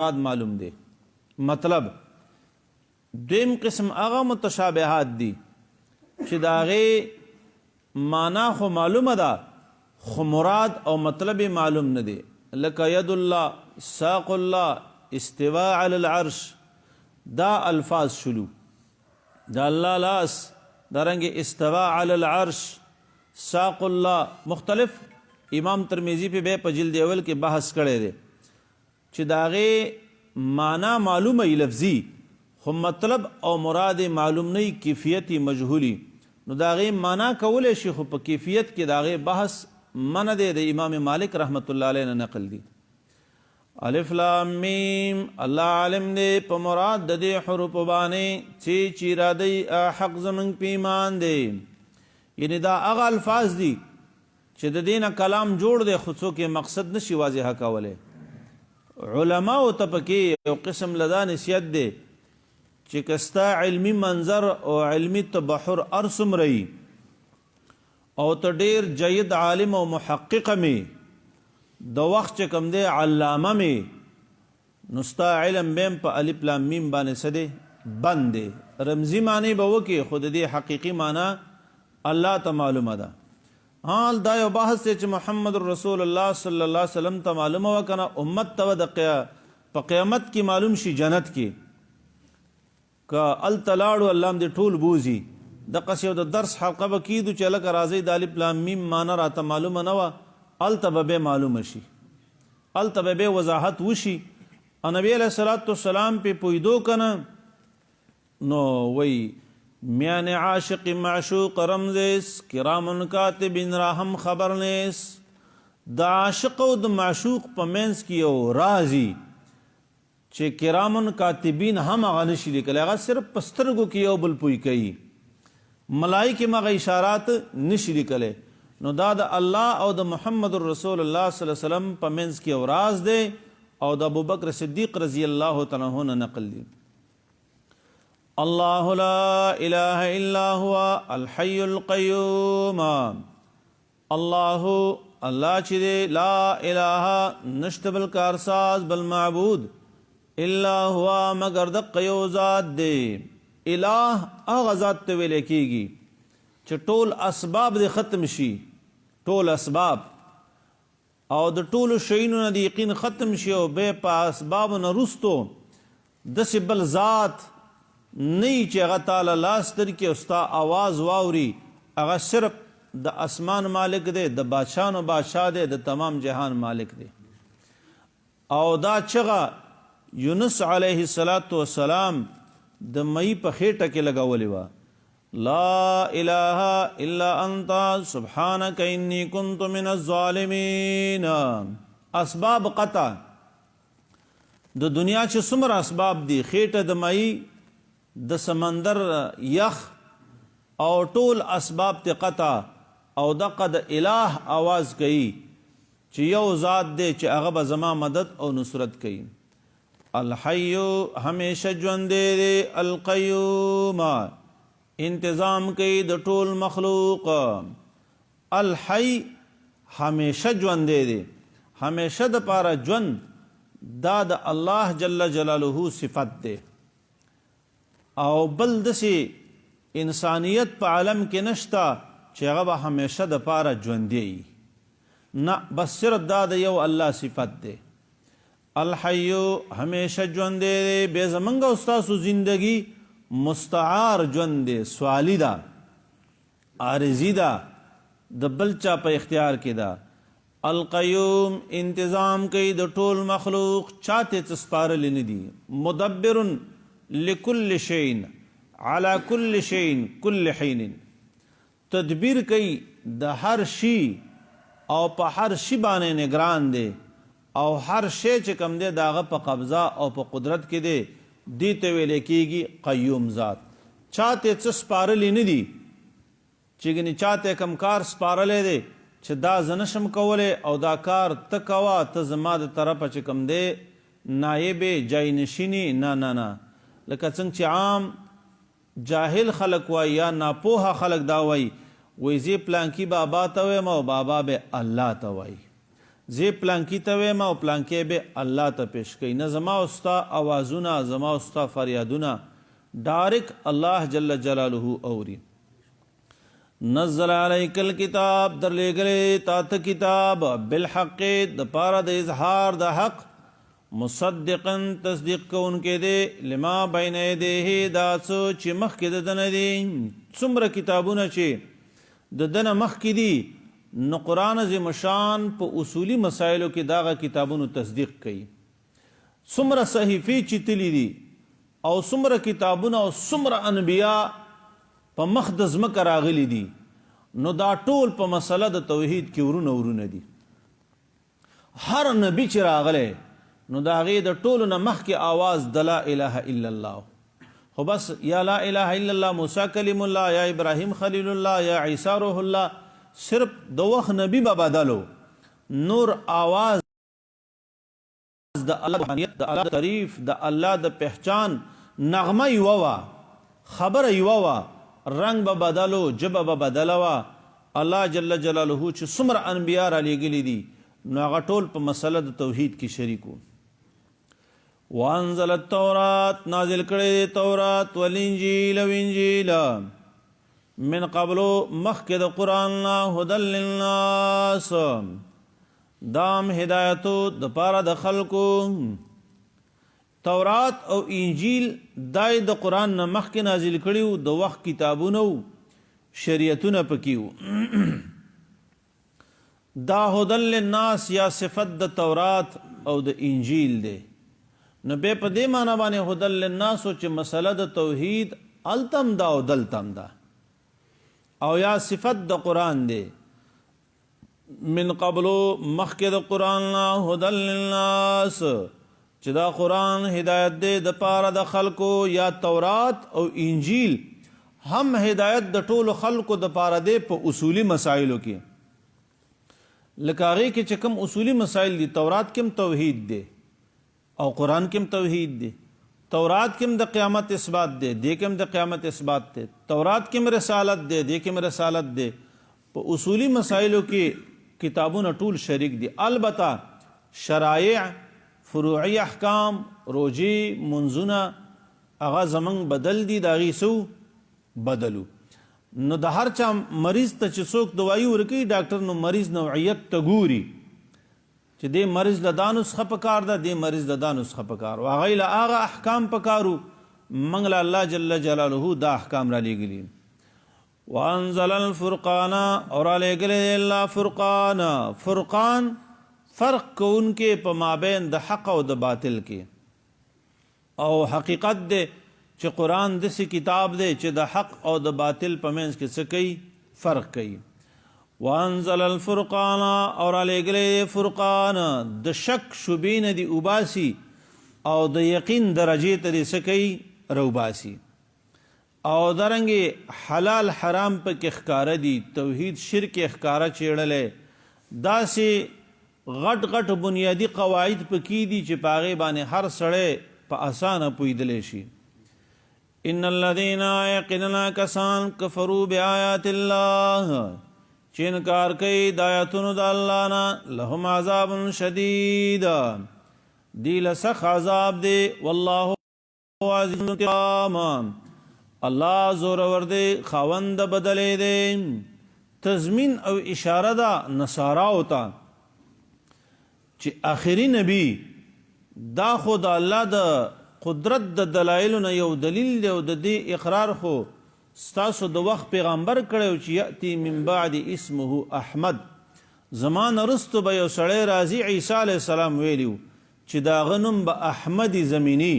معلوم دی. مطلب دویم قسم هغه متشابهات دي چې د هغې معنا خو معلومه ده خو مراد او مطلب معلوم نه دی، لکه ید الله، ساق الله، استواء علی العرش، دا الفاظ شلو. دا الله لاس، دارنګ استواء علی العرش، ساق الله، مختلف. امام ترمذی په په جلد اول کې بحث کړی دی چې د هغې معنا معلومه ای لفظي خو مطلب او مراد معلوم نه کیفیت مجهولی، نو د هغې معنا کولی شي خو په کیفیت کې د هغې بحث منع دی. د امام مالک رحمت الله علیه نه نقل دی. الف لام میم، الله عالم دی په مراد د دې حروفو باندې چې ارادی حق زمونږ په ایمان دی. یعنی دا هغه الفاظ دي چې د دې نه کلام جوړ دی خو څوک یې مقصد نشي واضحه کولی. علماو ته پکې یو قسم لدا نصیحت دی چې که ستا علمي منظر او علمي تبحر هر څومره وي او ته ډېر جید عالم او محققه مې د وخت چې کوم دی علامه مې، نو ستا علم بیم په الف لام میم باندې څه دی بند دی. رمزي معنی به وکړي خو د دې حقیقي معنا الله ته معلومه ده. حال دا یو بحث دی چې محمد رسول الله صلی الله علیه وسلم ته معلومه وکنه امت ته په قیامت کې معلوم شي جنت کې که التلاړو الله هم دې ټول بوزي. دقسې یو د درس حلقه به کیدو چې هلکه راځئ د الف لام میم معنا راته معلومه نه وه، هلته به بیا معلومه شي، هلته به بیا وضاحت وشي. او نبی علیه الصلاة والسلام پې پوهېدو که نه نو وی میان عاشق معشوق رمزیس کرامن کاتبین را هم خبر نیس. د عاشق او د معشوق په منځ کې یو رازي چې کرامن کاتبین هم هغه نشي لیکلی، هغه صرف په سترګو کې یو بل پوی کوي، ملایکې هم هغه اشارات نشي لیکلی. نو دا د الله او د محمد رسول الله صلی الله علیه وسلم په منځ کې یو راز دی او د ابوبکر صدیق رضی الله تعالی عنہ نه نقل دی. الله لا اله الا هو الحي القيوم. الله چې دی لا اله نشته بل کارساز بل معبود الا هو مگر دقه یو ذات دی. الہ هغه ذات ته ویلی کېږي چې ټول اسباب دې ختم شي، ټول اسباب او د ټولو شیونو نه د یقین ختم شي او بیا په اسبابو نه وروستو داسې بل ذات نه چې هغه تعالی لاس درکړي او ستا آواز واوري. هغه صرف د اسمان مالک دی، د بادشاهانو بادشاه دی، د تمام جهان مالک دی. او دا چغه یونس علیه السلام د مئی په خېټه کې لګولې وه، لا اله الا انت سبحانك انی کنت من الظالمین. اسباب قطع د دنیا چې څومره اسباب دي، خېټه د مئی، د سمندر یخ او ټول اسباب ته قطع، او دقه د الہ آواز کوي چې یو ذات دی چې هغه به زما مدد او نصرت کوي. الحی همیشه ژوندی دی، القیوم انتظام کوي د ټول مخلوق. الحی همیشه ژوندی دی، همیشه د پاره ژوند دا د الله جل جلاله صفت دی. او بل داسې انسانیت په عالم کې نشته چې هغه به همیشه د پاره ژوندی وي، نه، بس صرف دا د یو الله صفت دی. الحیو همیشه ژوندی دی. بیا زمونږ او ستاسو زندگی مستعار ژوند دی، سوالی ده، عارضي ده، د بل چا په اختیار کې ده. القیوم انتظام کوي د ټول مخلوق، چاته څه سپارلی نه دي. مدبر لکل شین علی کل شین کل حین، تدبیر کوي د هر شي او په هر شي باندې نگران دی، او هر شی چې کوم دی د هغه په قبضه او په قدرت کې دی. دې ته ویلی کېږي قیوم ذات. چاته څه سپارلی نه دي چې ګنې چاته کوم کار سپارلی دی چې دا زه نشم کولی او دا کار ته کوه، ته زما د طرفه چې کوم دی نایب جاینشیني، نه نه نه. لکه څنګه چې عام جاهل خلق وایي یا ناپوهه خلق دا وایي، وایي زه پلانکي بابا ته وایم او بابا به الله ته وایي. زه پلانکی ته وایم او پلانکی به الله ته پیش کوي. نه زما او ستا اوازونه، زما او ستا فریادونه، ډایرک الله جل جلاله اوري. نزل علیک الکتاب، در لېږلی تا ته کتاب، بالحق د پاره د اظهار د حق، مصدقا تصدیق کوونکی دی، لما بین یدیه دا څه چې مخکې د ده نه دي. څومره کتابونه چې د ده نه مخکې دي، نو قرآن عظیم شان په اصولي مسایلو کې دغه کتابونو تصدیق کوي. څومره صحیفې چې تلي دي او څومره کتابونه او څومره انبیا په مخ د ځمکه راغلي دي، نو دا ټول په مسله د توحید کې ورونه دي. هر نبی چې راغلی نو د هغې د ټولو نه مخکې آواز د لا اله الا الله. خو بس یا لا اله الا الله موسی کلیم الله، یا ابراهیم خلیل الله، یا عیسی روح الله، صرف د وخت نبی به بدلو، نور آواز د الله د الله تعریف، د الله د پہچان نغمه یوه وه، خبره یوه وه، رنگ به بدلو، جبه به بدله وه. الله جل جلاله چې څومره انبیا را لیږلي دي، نو هغه ټول په مسله د توحید کې شریک وو. وانزل التورات، نازل کړی تورات، والانجیل او انجیل، من قبلو مخکې د قرآن نه، هدى للناس، دام هدایتو د پاره د خلکو. تورات او انجیل دای د قرآن نه مخکې نازل کړي وو، د وخت کتابونه وو، شریعتونه پکې وو. دا هدى للناس یا صفت د تورات او د انجیل دی. نو بیا په دې معنی باندې هدى للناس چې مسله د توحید التم دا او دلتم دا، او یا صفت د قرآن دی. من قبلو مخکې د قرآن نه، هدى للناس چې دا قرآن هدایت دی د پاره د خلکو، یا تورات او انجیل هم هدایت د ټولو خلکو د پاره دی په اصولی مسائلو کې. لکه هغې کې چې کوم اصولی مسائل دي، تورات کې هم توحید دی او قرآن کې هم توحید دی. تورات کې هم د قیامت اثبات دی، دې کې هم د قیامت اثبات دی. تورات کې هم رسالت دی، دې کې هم رسالت دی. په اصولی مسائلو کې کتابونه ټول شریک دي. البته شرایع، فروعی احکام، روجی، منځونه هغه زمونږ بدل دي، د هغې څه بدلو. نو د هر چا مریض ته چې څوک دوايي ورکوي ډاکټر، نو مریض نوعیت ته ګوري چې دې مریض له دا نسخه پکار ده، دې مریض له دا نسخه پکار، او هغوی له هغه احکام پکارو. موږ له الله جل جلاله دا احکام را لیږلي. وانزل الفرقان، اور را لیږلی الله فرقان. فرقان فرق کوونکې په مابین د حق او د باطل کې، او حقیقت دی چې قرآن داسې کتاب دی چې د حق او د باطل په منځ کې څه کوي؟ فرق کوي. وانزل الفرقان، اور علیږلی فرقان، د شک شبې نه دي اوباسي، او د یقین درجې ته دې څه کوي؟ روباسي. او دارنګې حلال حرام پکې ښکاره دي، توحید شرک ښکاره چیړلی، داسې غټ غټ بنیادی قواعد پکې دي چې په هغې باندې هر سړی په اسانه پوهېدلی شي. ان الذین، یقینا کسان، کفروا بآیات الله چې انکار کوي د آیاتونو د الله نه، لهم عذاب شدید، دی له سخت عذاب دی. والله عزیز انتقام، الله زورور دی، خاوند بدلې دی. تضمین او اشاره ده نصاراو ته چې آخري نبی دا خو د الله د قدرت د دلایلو نه یو دلیل دی، او د دې اقرار خو ستاسو د وخت پیغمبر کړی چې یأتی من بعد اسمه احمد، زمان رستو به یو سړی راځي، عیسی علیه السلام ویلیو چې د هغه نوم به احمد زمینی.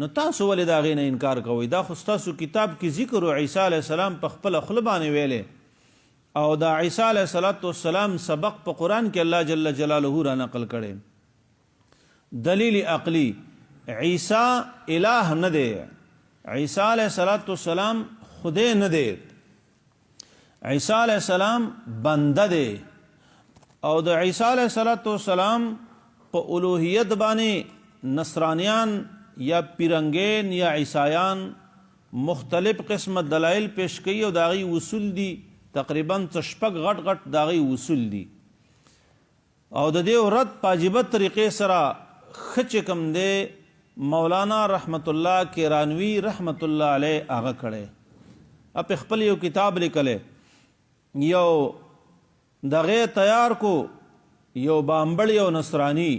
نو تاسو ولې د هغې نه انکار کوئ؟ دا خو ستاسو کتاب کې ذکر و، عیسی علیه السلام په خپله خوله باندې ویلی، او دا عیسی علیه السلام سبق په قرآن کې الله جل جلاله را نقل کړی. دلیل عقلی، عیسی الہ نه دی، عیسی علیه السلام خدای نه دی، عیسی علیه السلام بنده دی. او د عیسی علیه السلام په الوهیت باندې نصرانیان یا پیرنګین یا عیسایان مختلف قسم دلائل پیش کوي، او د هغې اصول دي تقریبا شپږ غټ غټ د هغې اصول دي. او د دې رد په عجیبه طریقې سره ښه چې کوم دی مولانا رحمت الله کیرانوی رحمت الله علیه هغه کړی په خپل یو کتاب لیکلی یو دغه تیار کو یو بامبړ یو نصرانی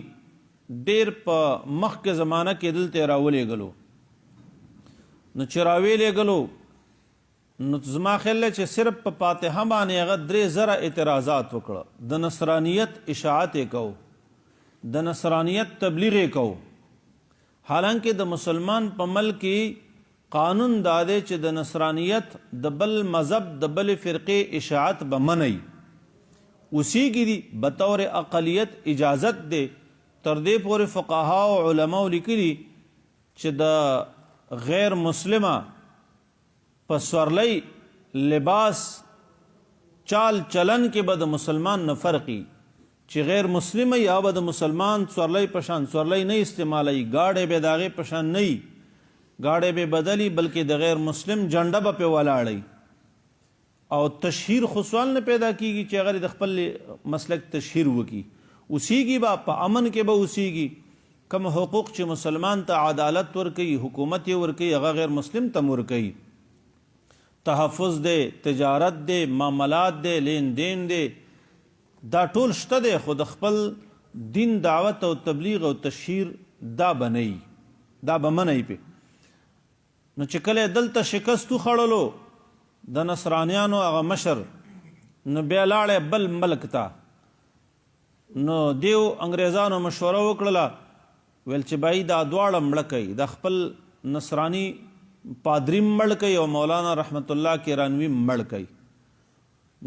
ډیر په مخکې زمانه کې دلته راولېږلو نو چې راویلېږلو نو زما خیال دی چې صرف په فاتحه باندې هغه 3000 اعتراضات وکړه د نصرانیت اشاعت یې کو د نصرانیت تبلیغ یې کو حالانکه د مسلمان په ملک کې قانون دا دی چې د نصرانیت د بل مذهب د بل فرقې اشاعت به منئ اوسیږي دي بطور اقلیت اجازت دی تر دې پورې فقها او علماء لیکلي چې د غیر مسلمه په سورلی لباس چال چلن کې به د مسلمان نه فرقي چې غیر مسلم یا به د مسلمان سورلی پشان سورلی نه استعمالی گاڑے به داغه پشان نه گاڑے به بدلی بلکې د غیر مسلم جنډه به په ولاړی او تشهیر خو سوال نه پیدا کیږي چې اگر د خپل مسلک تشهیر وکي اوسیږي با په امن کې به اوسیږي کوم حقوق چې مسلمان ته عدالت ورکي حکومت ورکي هغه غیر مسلم ته ورکي تحفظ دے تجارت دے معاملات دے لین دین دے دا ټول شته دی خو د خپل دین دعوت او تبلیغ او تشهیر دا بنئ دا به منئ پې نو چې کله دلته شکست وخوړلو د نصرانیانو هغه مشر نو بیا لاړی بل ملک ته نو دیو انګریزانو مشوره وکړله ویل چې بای دا دواړه مړه کوي د خپل نصرانی پادری مړ کوي او مولانا رحمت الله کیرانوی مړ کوي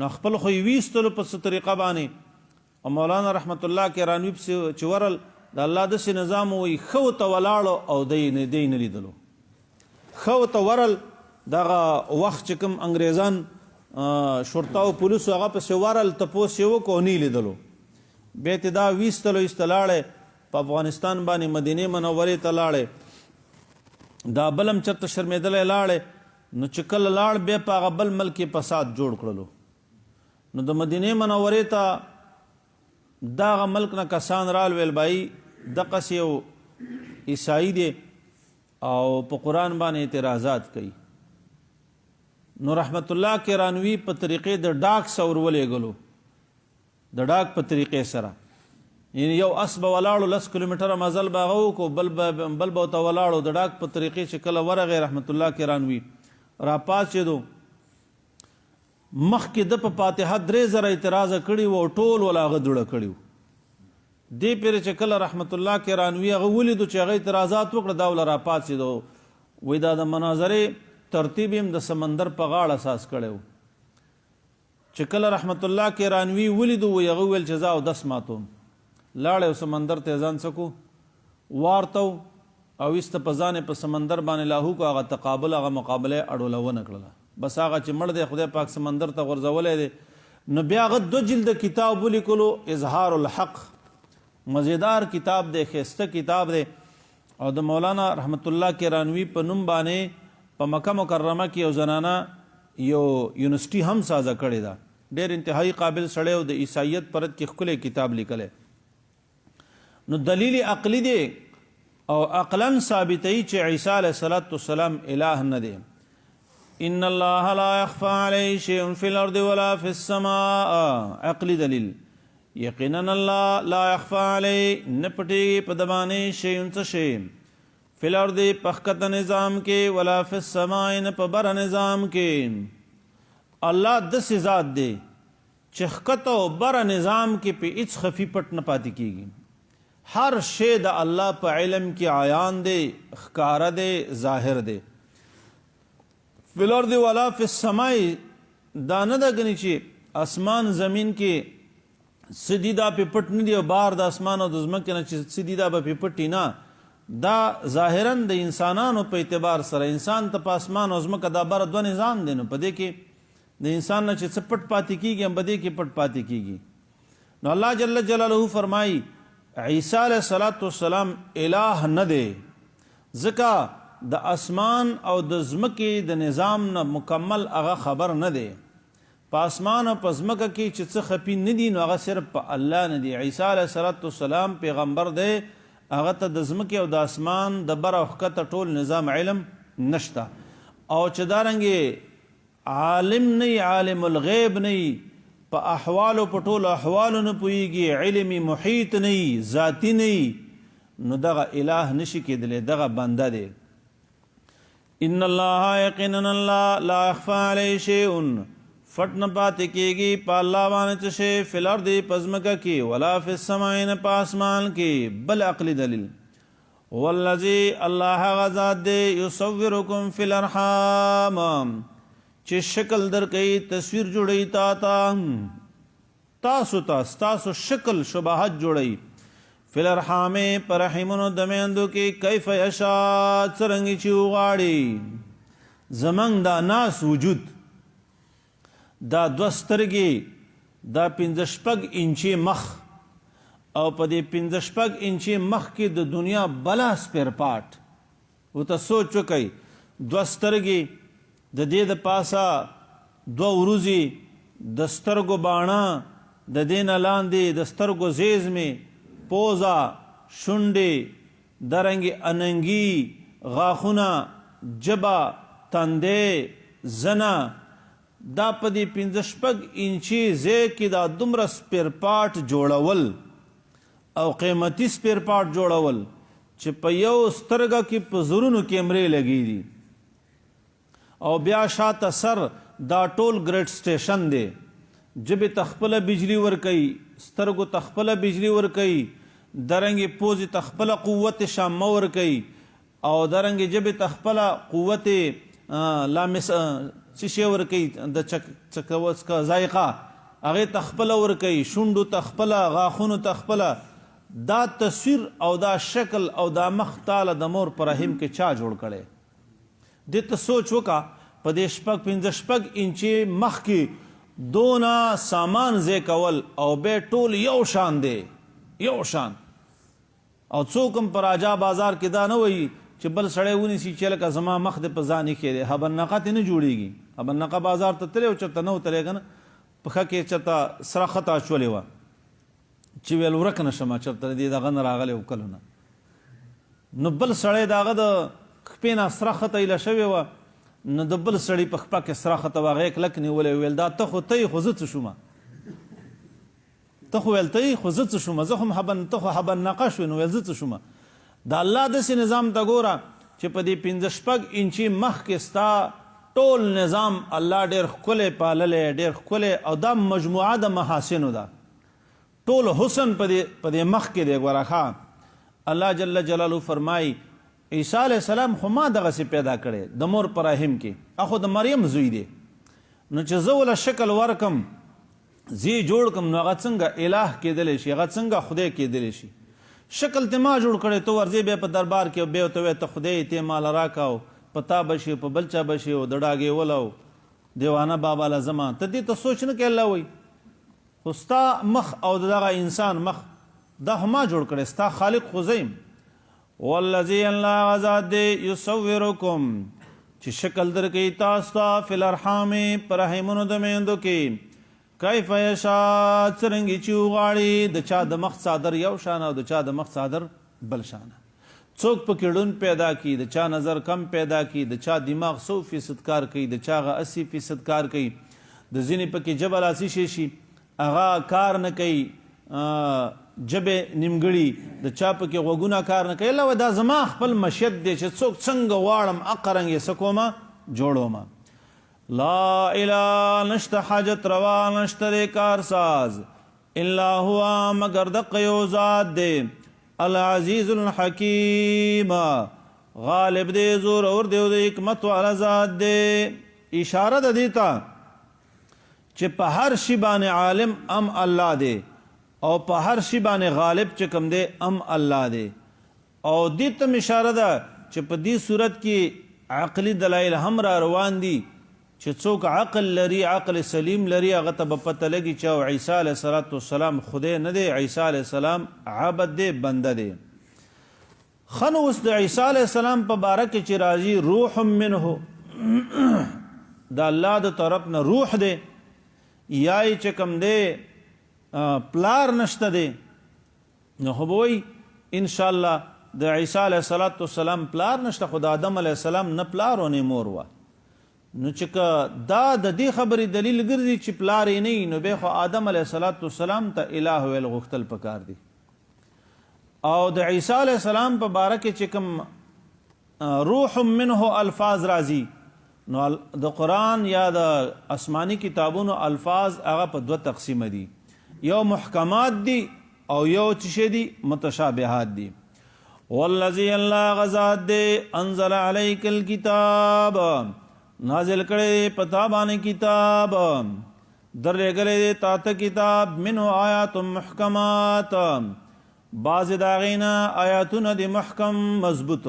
نو خپل خو یې ویستلو په څه طریقه باندې او مولانا رحمت الله کیرانوی پسې چې ورل د الله داسې نظام وایي ښه ورته ولاړو او دی نه لیدلو ښه ورته ورل دغه وخت چې کوم انګریزان شرطه او پولیسو هغه پسې ورل تپوس یې وکړو او نه لیدلو بیا یې دا ویستلو ایسته لاړی په افغانستان باندې مدینې منورې ته لاړی دا بل هم چېرته شرمېدلی لاړی نو چې کله لاړ بیا په هغه بل ملک یې فساد جوړ کړلو نو د مدینې منورې ته دغه ملک نه کسان رال ویل بای دقسې یو عیسائی دی او په قرآن باندې اعتراضات کوي نو رحمت الله کیرانوی په طریقې د ډاک سور ولېږلو د ډاک په طریقې سره یعنی یو اس به ولاړو 10 کیلومتره مزل به هغه وکړو بل به ورته ولاړو د ډاک په طریقې چې کله ورغی رحمت الله کیرانوی راپاڅېدو مخکې د په فاتحه 3000 اعتراض کړي وو ټول ولا هغه دوړه کړي وو دې پرې چې کله رحمت الله کیرانوی هغه ولیدو چې هغه اعتراضات وکړه دا ولا راپاڅېدو وایي دا د مناظرې ترتیب هم د سمندر په غاړه اساس کړی و چې کله رحمت الله کیرانوی ولیدو وایي هغه ویل چې زه اودس ماتوم لاړی او سمندر ته ځان څکو وارتو او ایسته په ځان په سمندر باندې لاهو کو هغه تقابل هغه مقابله اډوله ونه کړله بس هغه چې مړ دی خدای پاک سمندر ته غورځولی دی نو بیا هغه 2 جلد کتاب ولیکلو اظهار الحق مزیدار کتاب دی ښایسته کتاب دی او د مولانا رحمت الله کیرانوی په نوم باندې په مکه مکرمه کې یو زنانه یو یونیورسټي هم سازه کړې ده ډېر انتهایی قابل سړی او د عیسایت پرد کې ښکلی کتاب لیکلی نو دلیل عقلی دی او عقلا ثابتوي چې عیسی علیه السلام الہ نه دی ان الله لا يخفى عليه شيء في الارض ولا في السماء عقلی دلیل یقینا الله لا يخفى عليه نه پټي په دبانې شی څه شی فی الارض پخکت نظام کې ولا فی السماء نه په بر نظام کې الله داسې ذات دی چې ښکته او بر نظام کې په هیڅ خفي پټ نه پاتې کیږي هر شی د الله په علم کې عیان دی ښکاره دی ظاهر دی فی الارض ولا فی السماء دا نه ده ګنې چې اسمان زمین کې سدي دا پې پټ نه دی او بار د اسمان او د ځمکې نه چې سدي دا به پې پټي نه دا ظاهرا د انسانانو په اعتبار سره انسان ته په اسمان او ځمکه دا بره 2 نظام دی نو په دې کې د انسان نه چې څه پټ پاتې کېږي هم په دې کې پټ پاتې کېږي نو الله جل جلاله فرمایي عیسی علیه السلام الہ نه دی ځکه د اسمان او د ځمکې د نظام نه مکمل هغه خبر نه دی په اسمان او په ځمکه کې چې څه خفي نه دي نو هغه صرف په الله نه دي. عیسی علیه السلام پیغمبر دی، هغه ته د ځمکې او د اسمان د بر او ښکته ټول نظام علم نشته. او چې دارنګې عالم نه عالم الغیب نه په احوالو په ټولو احوالو نه پوهېږي، علمي محیط نه ذاتي نه، نو دغه الہ نشي کېدلی، دغه بنده دی. ان الله یقینا الله لا یخفی علیه شیء فٹ نه پاتې کېږي په الله باندې څه شی فی الارض په ځمکه کې ولا فی السماء نه په اسمان کې. بل عقلي دلیل والذي الله هغه ذات دی یصورکم فی الارحام چې شکل درکوي تصویر جوړوي تاسو ته ستاسو شکل شباهت جوړوي فی الارحام په رحمونو د میندو کې کیف یشاء څرنګه چې وغواړي. زمونږ دا ناس وجود دا 2 سترګې دا 15 انچي مخ او په دې 15 انچي مخ کې د دنیا بلا سپیر پارت ورته سوچ وکئ. 2 سترګې د دې د پاسه 2 وروځې د سترګو باڼه د دې نه لاندې د سترګو زیزمې پوزه شونډې دارنګې اننګي غاښونه ژبه تندی زنه دا په دې 15 انچي ځای کې دا دومره سپیر پارټ جوړول او قیمتي سپیر پارټ جوړول چې په یو سترګه کې په زرونو کیمرې لګي دي او بیا شاته سر دا ټول ګریډ سټیشن دی. ژبې ته خپله بجلی ورکوي، سترګو ته خپله بجلی ورکوي، دارنګې پوزې ته خپله قوت شامه ورکوي او دارنګې ژبې ته خپله قوت لامس څه شی ورکوي د څکه ذایقه هغې ته خپله ورکوي، شونډو ته خپله، غاښونو ته خپله. دا تصویر او دا شکل او دا مخ تاله د مور په رحم کې چا جوړ کړی؟ دې ته سوچ وکړه په دې 15 انچي مخ کې دونه سامان ځای کول او بیا ټول یو شان دی، یو شان. او څوک هم په راجا بازار کې دا نه وایي چې بل سړی ونیسي چې لکه زما مخ دې په ځان ایښی دی. حبرنقه ترې نه جوړېږي. حبرنقه بازار ته تللی او چېرته نه وتلی که نه پښه کې چېرته سره خطه اچولې وه چې ویل ورک نه شمه چېرته دې دغه نه راغلی و کلو نه، نو بل سړی د هغه د خپې نه سره خطه ایله شوې وه نو د بل سړي په خپه کې سره خطه وه هغې کلک نیولی ویل دا ته خو ته یې خو زه څه شومه، ته خو ویل ته یې خو زه څه شومه، زه خو ته خو حبرنقه شوې نو ویل زه څه شومه. د الله داسې نظام ته ګوره چې په دې 15 انچي مخ کې ستا ټول نظام الله ډېر ښکلی پاللی، ډېر ښکلی او دا مجموعه د محاسنو ده. ټول حسن په دې مخ کې دی. ګوره ښه الله جل جلاله فرمایي عیسی علیه السلام خو ما دغسې پیدا کړی د مور په رحم کې، اخو د مریم زوی دی، نو چې زه وله شکل ورکم زی جوړ کم نو هغه څنګه الہ کېدلی شي، هغه څنګه خدای کېدلی شي؟ شکل ته ما جوړ کړی، ته ورځې بیا په دربار کې بیا ورته وایې ته خدای ته ماله راکه په تا به شي په بل چا به شي او د ډاګې وله دیوانه بابا له زما، ته دې ته سوچ نه کوې الله وایي خو ستا مخ او د دغه انسان مخ دا خو ما جوړ کړی، ستا خالق خو زه یم. والذي الله هغه ذات دی یصورکم چې شکل درکوي تاسو ته فی الارحام په رحمونو د میندو کې کیف یشاء څرنګې چې وغواړي. د چا د مخ څادر یو شان او د چا د مخ څادر بل شانه. څوک پکې ړوند پیدا کړي، د چا نظر کم پیدا کړي، د چا دماغ 100% کار کوي، د چا هغه 80% کار کوي، د ځینې پکې ژبه لاسي شي هغه کار نه کوي، ژبې نیمګړي، د چا پکې غوږونه کار نه کوي. الله دا زما خپل مشیت دی چې څوک څنګه واړم اقرنګ یې څه کومه جوړومه. لا اله نشته حاجت روا نشته دی کارساز الا هو مگر دقه یو ذات دی العزیز الحکیم غالب دی زور اور دی د حکمت والا ذات دی. اشاره د دې ته چې په هر شي باندې عالم ام الله دی او په هر شي باندې غالب چې کوم دی ام الله دی. او دې ته اشاره ده چې په دې صورت کې عقلي دلایل هم را روان دي چې څوک عقل لري، عقل سلیم لري، هغه ته به پته لګي چې عیسی علیه السلام خدای نه دی، عیسی علیه السلام عبد دی، بنده دی. ښه نو اوس د عیسی علیه السلام په باره کې چې راځي روح منه د الله د طرف نه روح دی یا یې چې کوم دی پلار نشته دی، نو خو به وایي انشاءالله د عیسی علیه السلام پلار نشته، خو د آدم علیه السلام نه پلار و نه مور وه. نو چې که دا د دې خبرې دلیل ګرځي چې پلار یې نه وي، نو بیا خو آدم علیه السلام ته الہ ویل غوښتل پکار دي. او د عیسی علیه السلام په باره کې چې کوم روح منه الفاظ راځي، نو د قرآن یا د آسمانی کتابونو الفاظ هغه په دوه تقسیمه دي، یو محکمات دي او یو څه دي متشابهات دي. والذی الله غزاد دے انزل علیک الکتاب، نازل کرے پتا بانے کتاب، در گلے دے تاتا کتاب، منو آیات محکمات، بعض داغینا آیاتون دی محکم مضبوط،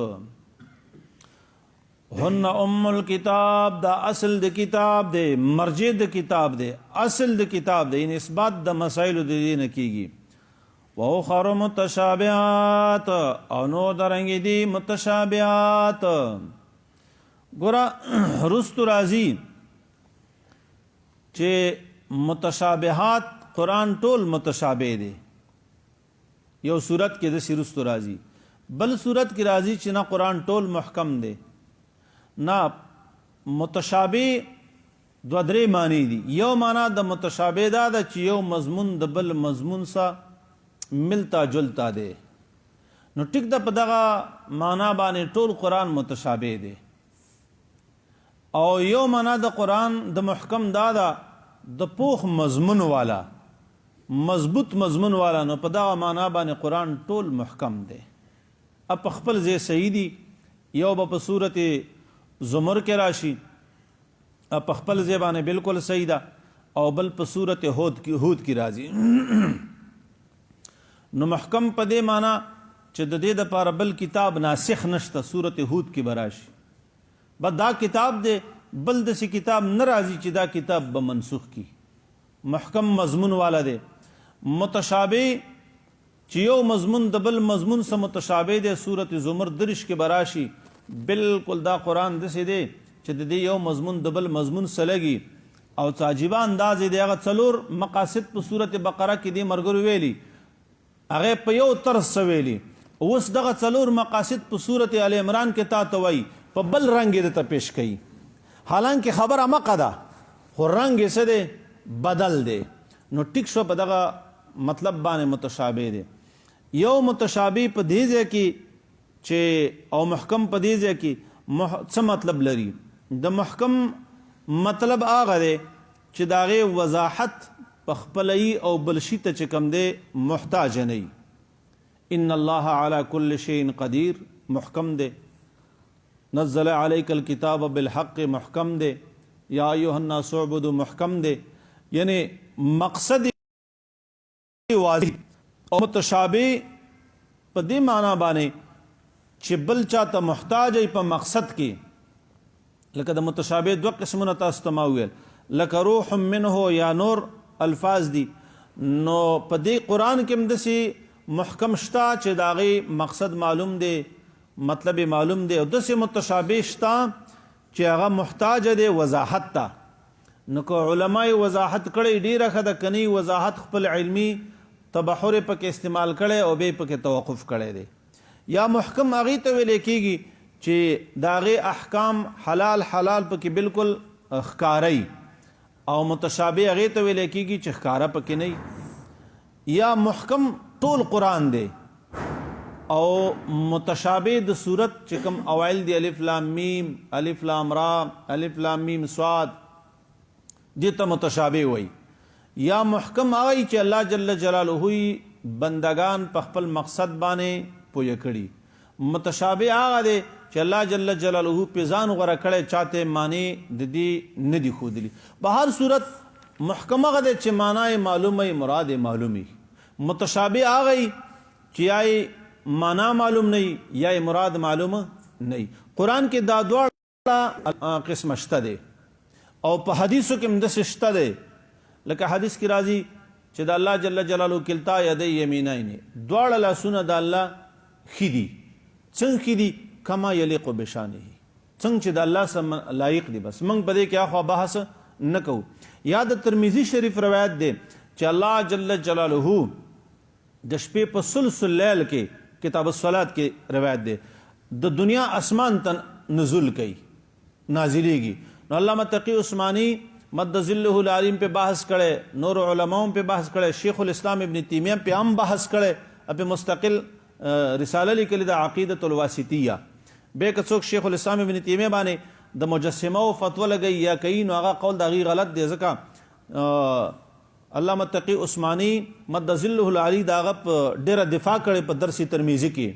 ہن ام الکتاب، دا اصل دی کتاب دے، مرجع دی کتاب دے، اصل دی کتاب دے، ان اثبات دا مسائل دی نکی گی. وَأُخَرُ مُتَشَابِهَاتِ، او نو درنگی دی متشابهات. گورا رستو راضی چې متشابهات قرآن ټول متشابه دی، یو صورت کې دسی رستو راضی، بل صورت کې راضی چې نه قرآن ټول محکم دی، نه متشابه دو درې معنی دی. یو معنی د متشابه دا ده چې یو مضمون د بل مضمون سره ملتا جلتا دے، نو ټیک ده په دغه معنا باندې ټول قرآن متشابه دی. او یو معنا د قرآن د محکم دا ده د پوخ مضمون والا، مضبوط مضمون والا، نو په دغه معنا باندې قرآن ټول محکم دی. اب په خپل ځای صحیح دي، یو به په صورت زمر کې راشي، اب په خپل ځای باندې بالکل صحیح ده، او بل په صورت هود کې راځي. نو محکم په دې معنا چې د دې دپاره بل کتاب ناسخ نشته، صورت هود کې به راشي، بس دا کتاب دی، بل داسې کتاب نه راځي چې دا کتاب به منسوخ کی. محکم مضمون والا دی. متشابه چې یو مضمون د بل مضمون سره متشابه دی، صورت زمر درش کې به راشي، بالکل دا قرآن داسې دی چې د دې یو مضمون د بل مضمون سره لګي. او څه عجیبه انداز دی، هغه څلور مقاصد په صورت بقره کې دې ملګرو ویلي، هغه په یو طرز سویلی. اوس دغه څلور مقاصد په صورت ال عمران کې تا ته وایي، په بل رنګ یې درته پیش کوي، حالانکه خبره مقه ده خو رنګ یې څه دی بدل دی. نو ټیک شو، په دغه مطلب باندې متشابه دی. یو متشابه په دې ځای کې چې او محکم په دې ځای کې څه مطلب لري؟ د محکم مطلب هغه دی چې د هغې وضاحت پخپلئی او بلشی ته چې کم دی محتاج نه. ان الله علی کل شیء قدیر محکم دی. نزل علیک الکتاب بالحق محکم دی. یا ایها الناس اعبدوا محکم دی. یعنی مقصد واضح او متشابه په دې معنا باندې چې بل چاته محتاج ای په مقصد کې، لکه د متشابه دوه قسمونه تاسو ته ما ویل، لکه روح منه یا نور الفاظ دي. نو په دې قرآن کې هم داسې محکم شته چې د هغې مقصد معلوم دی، مطلب معلوم دی، او داسې متشابه شته چې هغه محتاج دی وضاحت ته. نو که علماء وضاحت کړی ډیره ښه ده، کنی وضاحت خپل علمي تبحر پکې استعمال کړی او بیا پکې توقف کړی دی. یا محکم هغې ته ویلی کېږي چې د هغې احکام حلال پکې بالکل ښکاری، او متشابه هغې ته ویلی کېږي چې ښکاره پکې نه. یا محکم ټول قرآن دی، او متشابه د صورت چې کوم اوایل دی، الف لام میم، الف لام را، الف لام میم صاد، دې ته متشابه وایي. یا محکم هغه چې الله جل جلاله بندگان په خپل مقصد باندې پوهه کړي. متشابه هغه دی چې الله جل جلاله په ځان غوره کړی، چاته معنی د دې نه دي ښودلي. په هر صورت محکم هغه دی چې معنی معلومه مراد معلومي. متشابه هغه چې یا معنی معلوم نه یا مراد معلومه نه. قرآن کې دا دواړه قسم شته دی، او په حدیثو کې هم داسې شته دی. لکه حدیث کې راځي چې د الله جل جلاله کلتا یدی یمینین، دواړه لاسونه د الله ښي دي. څنګه ښي دي؟ کما یلیق بشانه، څنګه چې د الله سره لایق دي. بس موږ په دې کې اخوا بحث نه کوو. یا د ترمذي شریف روایت دی چې الله جل جلاله د شپې په ثلث اللیل کې کتاب الصلات کې روایت دی د دنیا اسمان ته نزول کوي، نازلیږي. نو علامہ تقی عثمانی مد ظله العلیم په بحث کړي، نور علماؤں په بحث کړي، شیخ الاسلام ابن تیمیہ په هم بحث کړي، په مستقل رساله لیکلې د عقیدۃ الواسطیہ. به که څوک شیخ الاسلام ابن تیمیہ باندې د مجسمه او فتوا لګي یا کوي نو هغه قول دغه غلط دی، ځکه علامہ تقی عثمانی مد ظله العلی داغه ډیره دفاع کړي په درس ترمذی کې،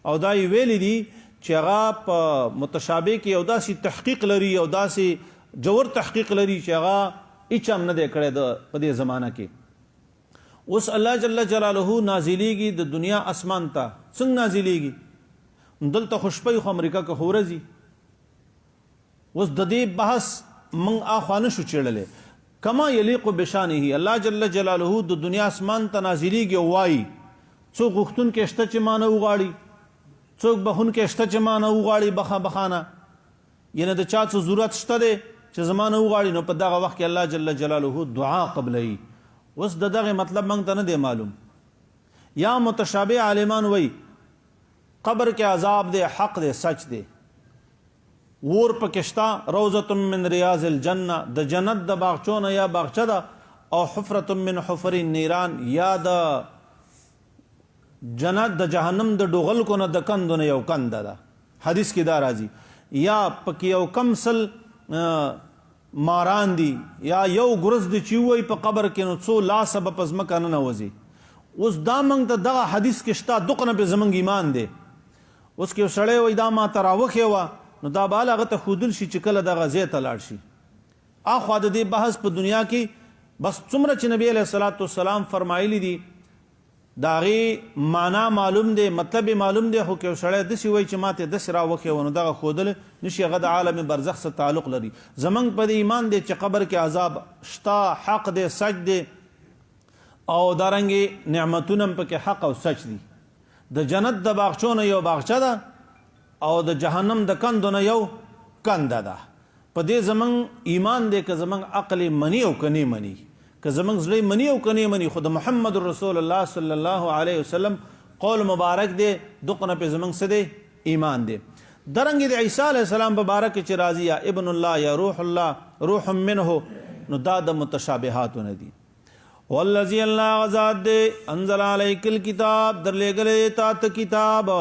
او دا ویلي دي چې هغه په متشابه کې او داسې تحقیق لري او داسې جوور تحقیق لري چې هغه هیڅ هم نه دی کړی په دې زمانہ کې. اوس الله جل جلاله نازلیږي د دنیا اسمان ته، څنګه نازلیږي؟ دلته خوشپی خو امریکا کې خورزي. اوس د دې بحث من اخوانه شو چړلې کما یلیق بشانه. الله جل جلاله د دنیا اسمان ته نازلیږي او وایي څوک غوښتون کې شته چې مانه وغواړي، څوک بخون کې شته چې مانه وغواړي بخانه، یعنی د چا څه ضرورت شته دی چې زمانه وغواړي، نو په دغه وخت کې الله جل جلاله دعا قبلوي. اوس د دغه مطلب موږ ته نه دی معلوم. یا متشابه عالمان وایي قبر کې عذاب دی، حق دی، سچ دی، ور پکې شته، روضة من ریاض الجنه د جنت د باغچونه یا باغچه ده، او حفرة من حفر النیران یا د جنت د جهنم د ډوغل کو نه د کندونه یو کند ده، حدیث کې دا راځي. یا پکې یو کم سل ماران دي یا یو ګرز دی چې وای په قبر کې نو څو لا سبب ازمکه نه نوځي. اوس دا موږ ته دغه حدیث کې شته دغه په زمونږ ایمان دی. اوس کې سړی وای دا ما تراوخه و نو دا بال هغه ته خودل شي چې کله دغه ځای ته لاړ شي. اخوا د دې بحث په دنیا کې بس څومره چې نبی علیہ الصلوۃ والسلام فرمایلی دي داغي معنا معلوم دی، مطلب معلوم دی، خو کې سړی دسی وای چې ماته د سرا وخه ونه دغه خودل نشي غد عالم برزخ سره تعلق لري. زمنګ په ایمان دی چې قبر کې عذاب شتا، حق دی، سچ دی، او دارنګي نعمتونه په کې حق او سچ دي. د جنت د باغچونه یو باغچه ده او د جهنم د کندونه یو کند ده. په دې زمنګ ایمان دی که زمنګ عقل منی او کني منی، که زمنګ زړه منی او کني منی، خود محمد رسول الله صلی الله علیه وسلم قول مبارک دی دغه په زمنګ څه دی ایمان دی. درنګ د عیسی علیہ السلام مبارک چې راضی یا ابن الله یا روح الله روح منه، نو دا د متشابهات نه دي. والذی الله غزاد دی انزل علیک الکتاب در لګلې تا ته کتاب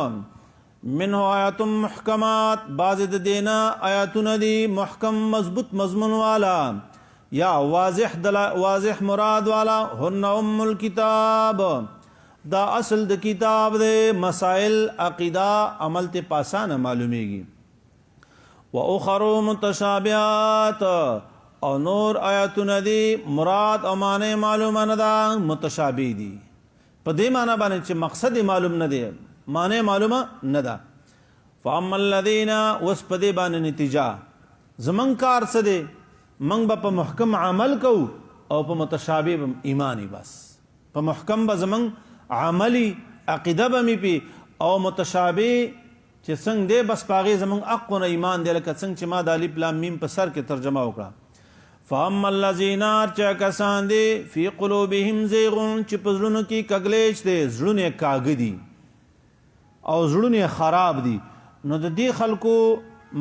منه آیات محکمات، بعض د دینا آیاتونه دي محکم مضبوط مضمون والا یا واضح مراد والا، هن ام الکتاب دا اصل د کتاب دے، مسائل عقیدہ عمل تے پاسانه معلومیږي. و اخر متشابهات او نور آیاتونه دي مراد او معنی معلومه نه ده، متشابه دي په دې معنی باندې چې مقصد معلوم نه دی، معنی معلومه نه ده. فاما الذين وسپدې باندې نتیجه زمون کار څه دی، منګ به په محکم عمل کو او په متشابه ایمانی، بس په محکم به زمون عملی عقیده به می پی او متشابه چې څنګه دی بس پاغه زمون اقونه ایمان دی، لکه څنګه چې ما د الف لام میم په سر کې ترجمه وکړه. فاما الذين چا کسان دي فی قلوبهم زیغ چې په زړونو کې کګلیچ دی، زړونه کاږدي او زړونه خراب دي. نو د دې خلکو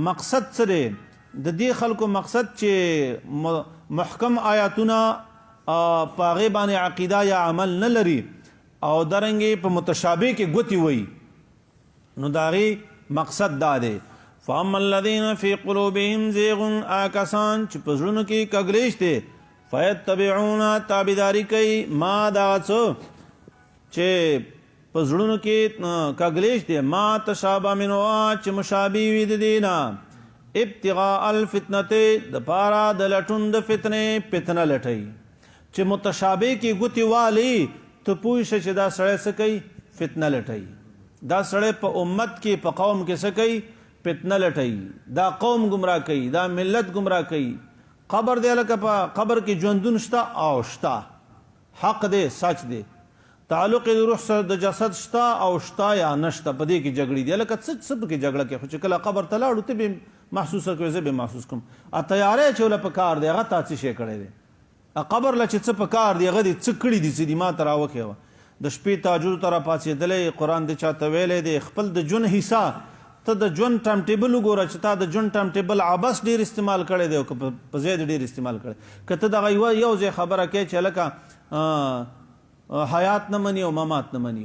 مقصد څه دی؟ د دې خلکو مقصد چې محکم آیاتونه پاغه باندې عقیده یا عمل نه لري او درنګي په متشابه کې ګوتی وي، نو داغي مقصد دا دی. فاما الذين في قلوبهم زيغ آکسان چې په زړونو کې کګلیش دي، فیتبعون تابعداري کوي ما دا څه چې په زړونو کې کګلیش دي، ما تشابه منه چې مشابه وي د دینا، ابتغاء الفتنه د پارا د لټون د فتنه لټي چې متشابه کې ګوتی والی ته پوه شې چې دا سړی څه کوي، فتنه لټي. دا سړی په امت کې په قوم کې څه کوي، فتنه لټي، دا قوم گمراه کوي، دا ملت گمراه کوي. قبر دی لکه په قبر کې ژوندون شته او شته، حق دی، سچ دی. تعلق د روح سره د جسد شته او شته یا نشته، په دې کې جګړې دي. لکه څه پکې جګړه کې، خو چې کله قبر ته لاړو ته به محسوسه کوې، زه به محسوس کوم. تیاری چې له په کار دی هغه تا څه شی کړی دی، قبر له چې څه په کار دی هغه دې څه کړي دي چې دې ما ته راوښې وه. د شپې تهجد ته راپاڅېدلی، قرآن دې چاته ویلی دی، خپل د ژوند حصه ته د ژوند ټایم ټیبل وګوره چې تا د ژوند ټایم ټیبل عبس ډېر استعمال کړی دی او که په ځای دې ډېر استعمال کړی. که ته دغه یو ځای خبره کوې چې هلکه حیات نه مني او ممات نه مني،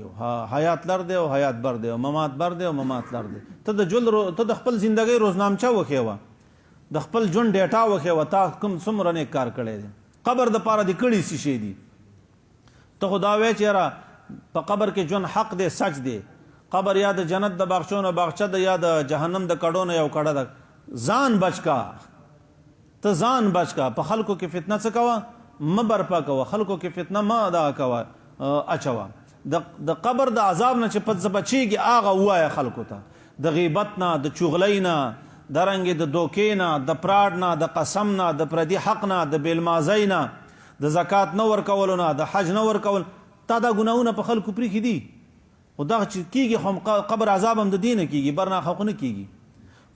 حیات لر دی او حیات بر دی او ممات بر دی او ممات لر دی، ته د خپل زندګۍ روزنامچه وښې وه، د خپل ژوند ډیټا وښې وه، تا کوم څومره نیک کار کړی دی. قبر دپاره دې کړي څه شی دي؟ ته خو دا وایې چې یاره په قبر کې ژوند حق دی، سچ دی. قبر یا د جنت د باغچو نه باغچه ده یا د جهنم د کډو نه یو کډه ده. ځان بچ کا، ته ځان بچ کا. په خلکو کې فتنه څه کوه؟ مه برپا کوه، خلکو کې فتنه مه دا کوه اچوه. د قبر د عذاب نه چې پس بچیږي هغه ووایه خلکو ته، د غیبت نه، د چغلۍ نه، دارنګې د دوکې نه، د پراډ نه، د قسم نه، د پردي حق نه، د بیلمازۍ نه، د زکات نه ورکولو نه، د حج نه ورکول. تا دا ګناهونه په خلکو پرېښي دي، خو دغه چې کېږي خو قبر عذاب هم د دې نه کېږي، برناخه خو نه کېږي.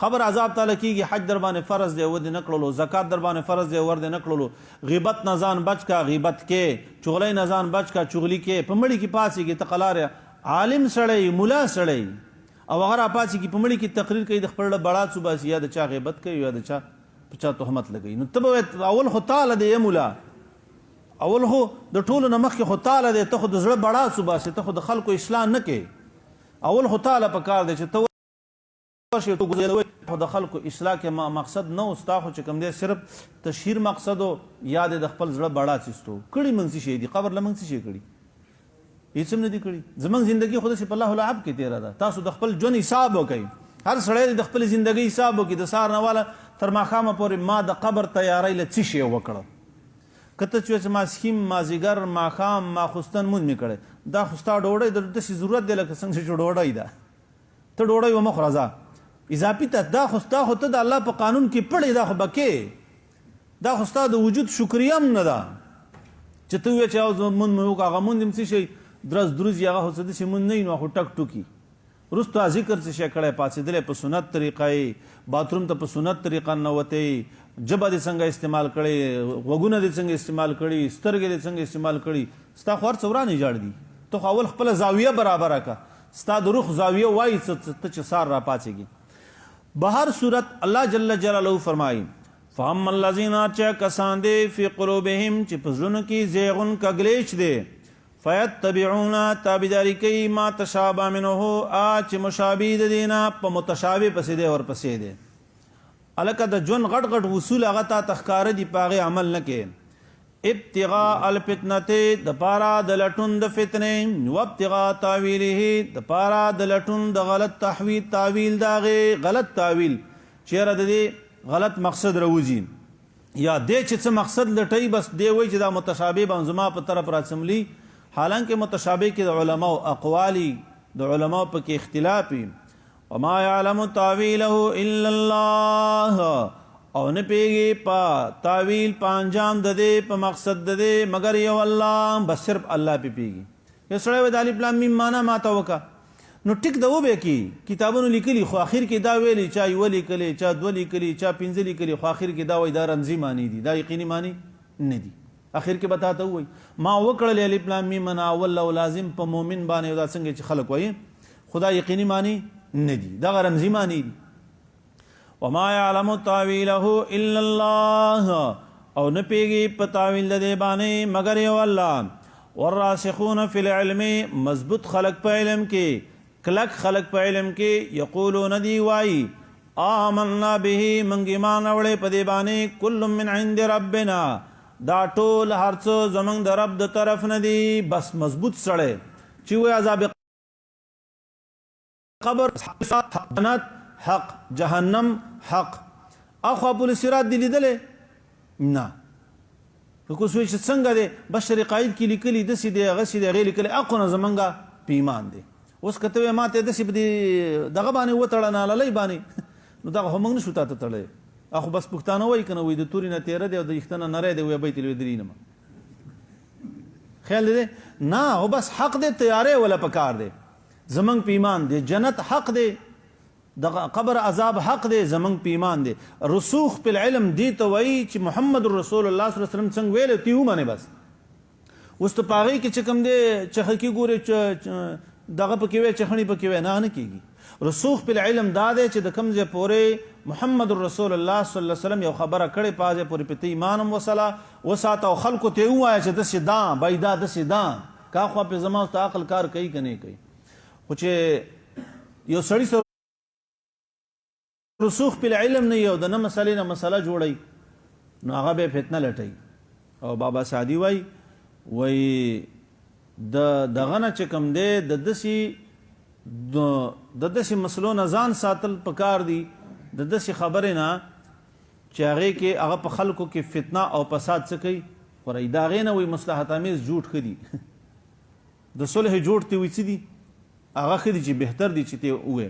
قبر عذاب تعالی کېږي، حج در باندې فرض دی ور دې نه کړلو، زکات در باندې فرض دی ور دې نه کړلو، غیبت نه ځان بچ کا، غیبت کې، چغلۍ نه ځان بچ کا، چغلي کې. په مړي کې پاسېږي ته قلاره عالم سړی، ملا سړی، او هغه راپاسېږي په مړي کې تقریر کوي، د خپل بړا څو باسي، یا د چا غیبت کوي یا د چا په چا تهمت لګوي. نو ته به اول خو تاله دی مولا، اول خو د ټولو نه مخکې خو تاله دی، ته خو د زړه بړا څو باسې، ته خو د خلکو اصلاح نه کوې. اول خو تاله په کار دی چې ته د خلکو اصلاح کې مقصد نه و ستا، خو چې کوم دی صرف تشهیر مقصد و، یا د خپل زړه بړا څیستو. کړي موږ څه شی دي؟ قبر له موږ څه شی کړي؟ هېڅ هم نه دي کړي. زموږ زندګي خو داسې په الله العب کې تېره ده. تاسو د خپل ژوند حساب وکئ، هر سړی د خپل زندګۍ حساب وکړي، د سهار نه واله تر ماښامه پورې ما د قبر تیاری له څه شی وکړه. که ته چې ماسخیم، مازدیګر، ماښام، ماخوستن مونځ مې کړی، دا خو ستا ډوډۍ د داسې ضرورت دی لکه څنګه چې ډوډۍ ده، ته ډوډۍ ومه خوره ځه اضافي ته. دا خو ته د الله په قانون کې پړې، دا خو به کې، دا خو ستا د وجود شکریه هم نه ده چې ته ووایې چې مونځ مې وکړه. هغه مونځ هم څه شی درز دروز هغه خو څه داسې مونځ نه وي، نو خو ټک ټوکي. وروسته ذکر څه شی کړی، پاڅېدلی په سنت طریقه یې، باتروم ته په سنت طریقه ننوتی، ژبه دې څنګه استعمال کړې، غوږونه دې څنګه استعمال کړي، سترګې دې څنګه استعمال کړي. ستا خو هر څه ورانې جاړ دي. ته خو اول خپله زاویه برابره کړه، ستا د روح زاویه وایي ته چې سار راپاڅېږي. بهر صورت الله جل جلاله فرمایي فاما الذین چې کسان دي فی قلوبهم چې په زړونو کې زیغون کګلیچ دی، فیتبعون تابعداري کوي ما تشابه منه چې مشابه د دې نه په متشابه پسې دی ورپسې دی. هلکه د ژوند غټ غټ اصول هغه تا ته ښکاره دي، په هغې عمل نه کوې. ابتغاء الفتنة د پاره د لټون د فتنې، وابتغاء تاویله د پاره د لټون د غلط تحویل تاویل د هغې غلط تاویل، چېرې د دې غلط مقصد راوځي یا دې چې څه مقصد لټوي، بس دې وایي چې دا متشابه به زما په طرف راڅملي. حالانکه متشابه کې د علماو اقوالی، د علماو پکې اختلافي. وما يعلم تاویله الا الله، او نه پیږي په تاویل په انجام د دې په مقصد د دې مگر یو الله، بس صرف الله پې پیږي. یو سړی وایي د الف لام میم معنا ماته وکړه، نو ټیک د وبې کې کتابونو لیکلي، خو آخر کې دا ویلي چا یوه لیکلي، چا دوه لیکلي، چا پنځه لیکلي، خو آخر کې دا وایي دا رمزي معنی دي، دا یقیني معنی نه دي. آخر کې به تا ته ووایي ما وکړل الف لام میم معنا اول او لازم په مؤمن باندې، دا څنګه چې خلک وایي خدا یقیني معنی نه دي، دغه رمزي معنی دي. وما يعلم تاویله الا الله، او نه پیږي په تاویل د دې باندې مگر یو الله. والراسخون فی العلم، مضبوط خلق په علم کې، کلک خلق په علم کې، یقولون دی وایي آمنا به، منګ ایمان راوړی په دې باندې، کل من عند ربنا، دا ټول هر څه زمونږ د رب د طرف نه دي. بس مضبوط سړی چې وایي عذاب قبر حق، جنت حق، جهنم حق، اخوا پل صراط دی لیدلی نه. که سوی چې څنګه دی بشر قاید کې لیکلي داسې دی هغسې دی هغې لیکلی اقو نه زمونږ په ایمان دی. اوس که ته وایې ما ته داسې په دې دغه باندې وتړه ناللۍ باندې، نو دغه خو موږ نه شو تا ته تړلی. خو بس پښتانه وایي که نه وایي د تورې نه تېره دی او د ویښته نه نری دی وایي بیت الودري نه خیال دی نه او بس حق دی تیارې ولا پکار دی زمنګ په ایمان دی جنت حق دی د قبر عذاب حق دی زمنګ په ایمان دی رسوخ په علم دی ته وایي چې محمد رسول الله صلی الله علیه وسلم څنګه ویل تی ومنه بس اوس ته پاغي کې چې کوم دی چخه کې ګوره دغه پکې وي چخنی پکې وي نه کیږي رسوخ په علم دا دی چې د کوم ځای پورې محمد رسول الله صلی الله علیه وسلم یو خبره کړې پازه پورې پته ایمان هم وساته او خلکو ته وایي چې د سیدا بيدا د سیدا کا خو په زما او عقل کار کوي کني کوي خو چې یو سړی سره رسوخ په علم نه یو د نه مسلې نه مسله جوړي نو هغه به فتنه لټي او بابا سعدي وای دغه نه چې کوم دی د دسي مسلو نه ځان ساتل پکار دي د دسي خبرې نه چې هغه کې هغه په خلکو کې فتنه او فساد څه کوي ورای دا غې نه وي مصلحت امیز جوړ کړي د صلح جوړ تی وي څه دي هغه خدي چې بهتر دي چې ته وې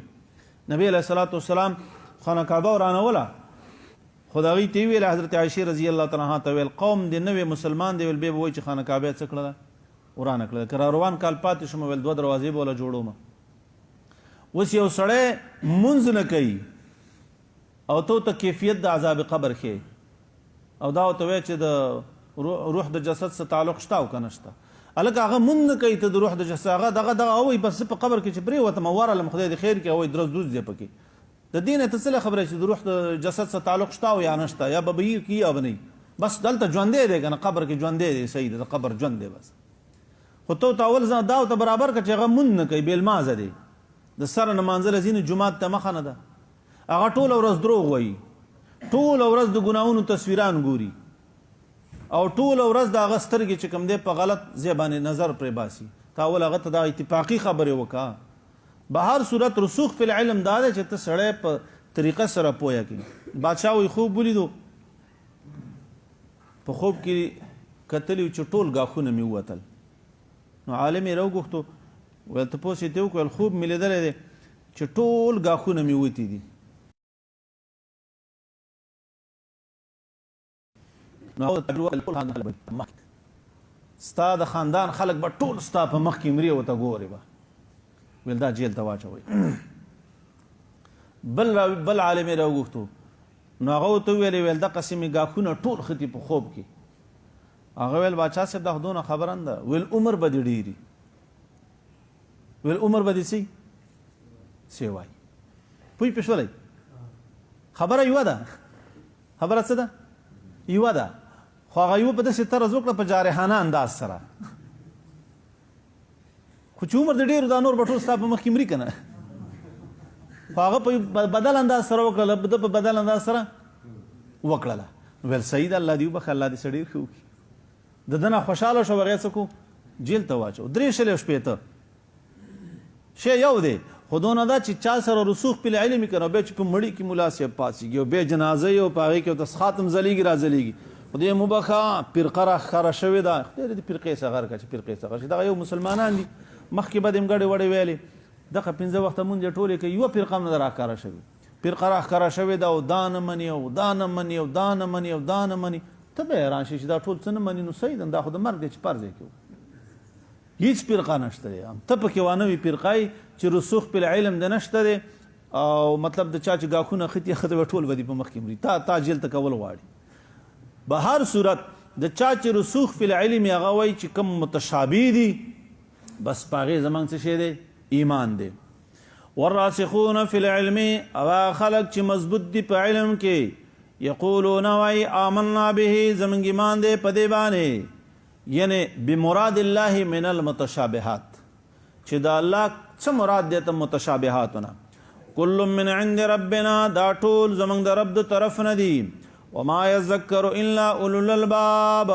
نبی علیہ الصلوۃ والسلام خانه کعبه ورانه ولا خدای تی ویل حضرت عائشہ رضی الله تعالی عنها ته ویل قوم دې نوې مسلمان دی ویل به وای چې خانه کعبه څه کړل ورانه کړل کرا روان کال پاتې شوم ویل دوه دروازې بوله جوړوم وس یو سړی منځ نه کوي او ته کیفیت د عذاب قبر کې او دا ته وای چې د روح د جسد سره تعلق شته او کنه شته الکه هغه مونږ کوي ته د روح د جسد هغه دغه او بس په قبر کې چې پرې وته مواره لم خدای د خیر کې او درز دوز دی پکې د دین ته څه خبره چې د روح د جسد سره تعلق شته او یا نشته یا به بهیر کی یا بنئ بس دلته ژوندې دی کنه قبر کې ژوندې دی صحیح د قبر ژوند دی بس خو ته اول ځان دا ته برابر کړه چې هغه مونږ نه کوي بیل مازه دی د سره نمانځل ځین جمعات ته مخه نه ده هغه ټول ورځ دروغ وایي ټول ورځ د ګناونو تصویران ګوري او ټول ورځ د هغه سترګې چې کوم دی په غلط زبانه نظر پرې باسي تاول هغه ته د اتفاقی خبره وکا به هر صورت رسوخ په علم دا دی چې ته سړی په طریقه سره پوهه کی بادشاہ وي خوب ولیدو په خوب کې کتلی چې ټول غاښونه مې وتل نو عالم یې راوغوښتو ول ته پوښتې ته وکړل خوب مې لیدلی دی چې ټول غاښونه مې وتی دي ستا د خاندان خلک به ټول ستا په مخ کې مري ورته ګوري به ویل دا جیل ته واچوئ بل عالم یې راوغوښتو نو هغه ورته ویلې ویل دقسې مې غاښونه ټول ختي په خوب کې هغه ویل باچا صاحب دا خو دونه خبره نه ده ویل عمر به دې ډېري ویل عمر به دې څه وایي پوه پې شولی خبره یوه ده خبره څه ده یوه ده خو هغه یوه په داسې طرز وکړه په جارحانه انداز سره خو چې عمر د ډېرو دا نور به ټول ستا په مخ کې مري که نه خو هغه په بدل انداز سره وکړله ده په بدل انداز سره وکړله ویل صحیح ده الله دې وبخښه الله دې څه ډېر ښه وکړي د ده نه خوشحاله شو هغې څه کړو جیل ته واچو 3 شی یو دی خو دونه ده چې چا سره رسوخ په علم وي که نه بیا چې په مړي کې ملا صاحب پاڅېږي او بیا جنازه یې او په هغې کې ورته خاتم ځلیږي را ځلیږي خدای مو بخښه فرقه راښکاره شوې ده خدای دې فرقې صغر کړه چې فرقې صغر شي دغه یو مسلمانان دي مخکې به دې ګډې وړې ویلې دغه 15 وخته مونځ یې ټولې کوي یوه فرقه هم نه ده راښکاره شوې فرقه راښکاره شوې ده او دا نه مني او دا نه مني او دا نه مني او دا نه مني ته به حیران شې چې دا ټول څه نه مني نو صحیح ده دا خو د مرګ دی چې پر ځای کې هیڅ فرقه نشته دی ته پکې وانه وي فرقه چې رسوخ په علم د نشته دی او مطلب د چا چې غاښونه ختي ختي ټول به دې په مخ کې مري تا جیل ته کول غواړي به هر صورت د چا چې رسوخ په علم هغه وایي چې کوم متشابه دي بس پاغې زمونږ څه شی دی ایمان دی والراسخون فی العلم او خلق چې مضبوط دي په علم کې یقولون وای آمنا به زمونږ ایمان دی په دې باندې یعنی بمراد الله من المتشابهات چې دا الله څه مراد دی ته متشابهاتونه کل من عند ربنا دا ټول زمونږ د رب د طرف نه دي وما يذكر الا اولو الالباب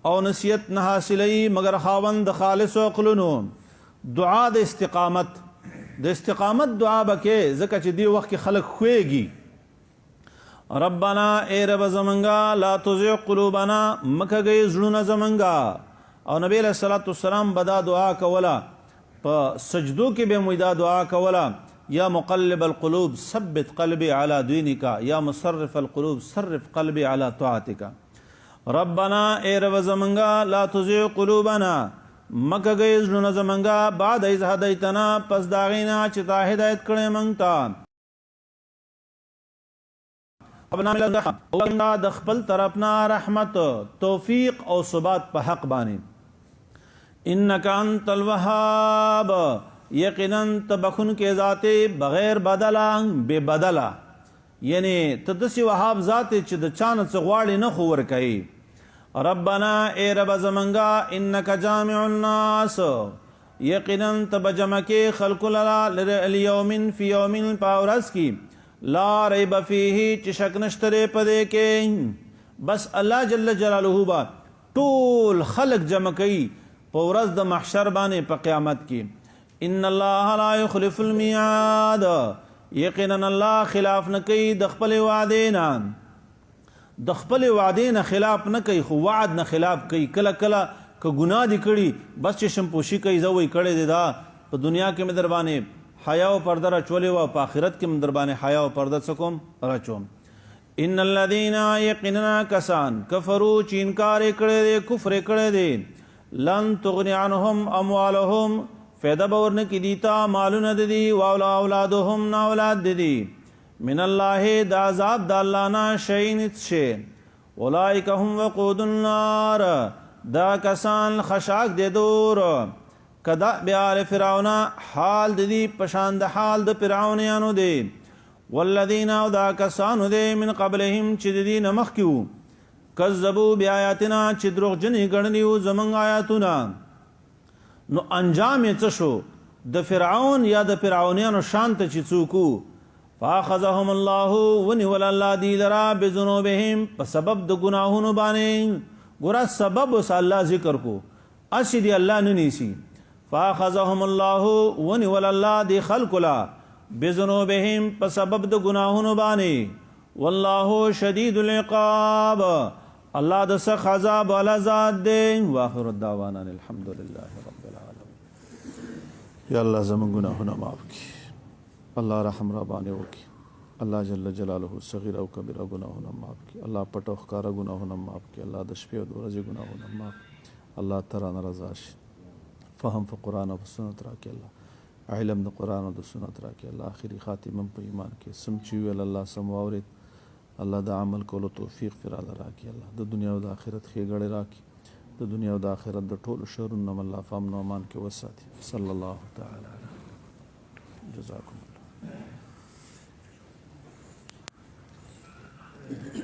او نصیحت نه حاصلوي مگر خاوند خالص عقلونو دعا د استقامت دعا بکې ځکه چې دی وخت کې خلک خوېږي ربنا اے رب زمنګا لا تزغ قلوبنا مکه زړونه زمنګا او نبی علیہ الصلوۃ والسلام بدا دعا کولا په سجدو کې به مودا دعا کولا یا مقلب القلوب ثبت قلبي على دينك یا مصرف القلوب صرف قلبي على طاعتك ربنا اے رب زمنگا لا تزغ قلوبنا مکه گئی زړونه زمنگا بعد از هدیتنا پس داغینا چې تا هدایت کړې مونږ ته ابنا د خپل طرفنا رحمت توفیق او ثبات په حق باندې انک انت الوهاب یقینا تبخن کے ذات بغیر بدلا بے بدلا یعنی تدسی وهاب ذات چې د چانه غواړي نه خو ور کوي ربنا اے رب زمنگا انک جامع الناس یقینا تبجمع کے خلق لرا الیوم فی یوم پاورس کی لا ریب فیہ چشک نشترے پدے کے بس اللہ جل جلالہ با طول خلق جمع کئی پورز د محشر بانے پا قیامت کی ان اللہ لا یخلف المیعاد یقینا اللہ خلاف نکی دخپل وعدینا دخپل وعدینا خلاف نکی خو وعد نه خلاف کئی کلا کلا که گناہ دی کڑی بس چشم پوشی کئی زوی کڑی دی دا پا دنیا کے میں دربانے حیا و پردہ رچولے و پا آخرت کے میں دربانے حیا و پردہ سکم رچوم ان الذین یقینا کسان کفرو چینکار کڑے دے کفر کڑے دے لن تغنی عنہم اموالہم فیدہ بورن کی دیتا مالون دی واولا اولادهم نا اولاد دی من اللہ دا عذاب دا اللہ نا شئینت شے اولائک هم وقود النار دا کسان خشاک دے دور کدا بیال فرعونا حال دی پشاند حال دا فرعونیانو دے والذین او دا کسانو دے من قبلهم چی دی نمخ کیو کذبو بی آیاتنا چی دروغ جنی گرنیو زمنگ آیاتونا نو انجام یې څه شو د فرعون یا د فرعونیانو شان ته چې څوک فاخذهم الله ونیول الله دی لرا بذنوبهم په سبب د ګناهونو باندې ګوره سبب اوس الله ذکر کو اسی دی الله نه نیسی فاخذهم الله ونیول الله دی خلق لا بذنوبهم په سبب د ګناهونو باندې والله شدید العقاب الله د سخت عذاب والا ذات دی واخر الدعوانا الحمدلله رب العالمین یا الله زمون گناهونه معاف کی الله رحم را باندې وکي الله جل جلاله صغیر او کبیر گناهونه معاف کی الله پټ او ښکارا گناهونه معاف کی الله د شپې او د ورځې گناهونه معاف الله تعالی رضا شي فهم په قرآن او سنت راکي الله علم د قرآن او د سنت راکي الله آخري خاتمه په ایمان کې سم چې ویل الله سم واورید الله د عمل کولو توفیق فراله راکي الله د دنیا او د آخرت ښېګړې راکي د دنیا او د آخرت د ټولو شرونو نه الله په امن او امان کې وساتي صلی الله تعالی علیه جزاکم الله